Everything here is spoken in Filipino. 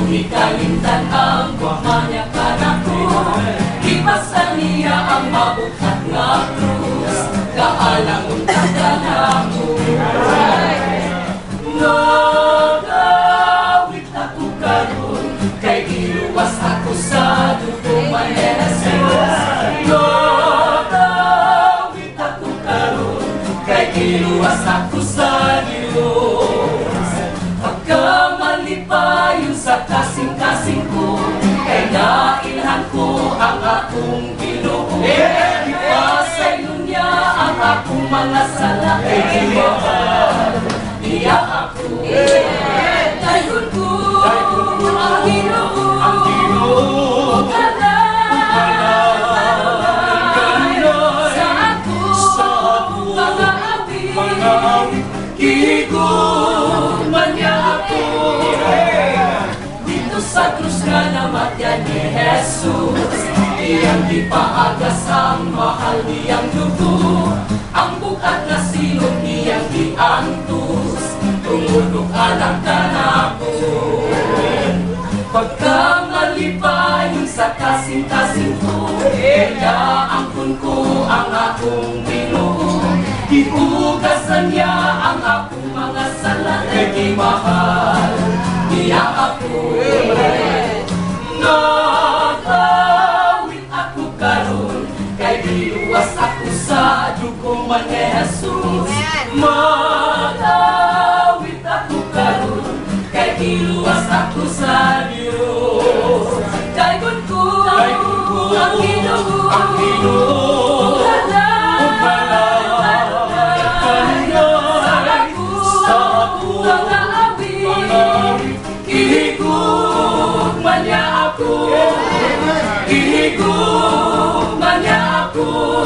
Ikalimtan ang pamanya kanako, ipasan niya ang mabukat nga krus, kaalang untag kanako. Nagawit ako karon, kay iluwas ako sa dugo man ni Jesus. Nagawit ako karon, kay iluwas ako sa Diyos. Pagkamalipayon sa kasing-kasing ko, kay nailhan ko ang akong Ginoo. Ipasaylo niya ang akong mga sala, kay mahal niya ako. Dayon ko ang Ginoo, kanay sa akong mga awit, kihigog man niya ako. Dito sa krus nga namatyan ni Jesus, iyang ipaagas ang mahal niyang dugo, ang bukat na silog niyang iantos, tungulog alang kanako. Pagkamalipayon sa kasing-kasing ko, kaya angkon ko ang akong Ginoo. Iugasan niya ang akong mga sala, kay mahal niya ako. Nagawit ako karon, kay iluwas ako sa dugo man ni Jesus. Magawit ako karon, kay iluwas ako sa Diyos. Dayon ko ang Ginoo, ihigug man niya ako, ihigug man niya ako.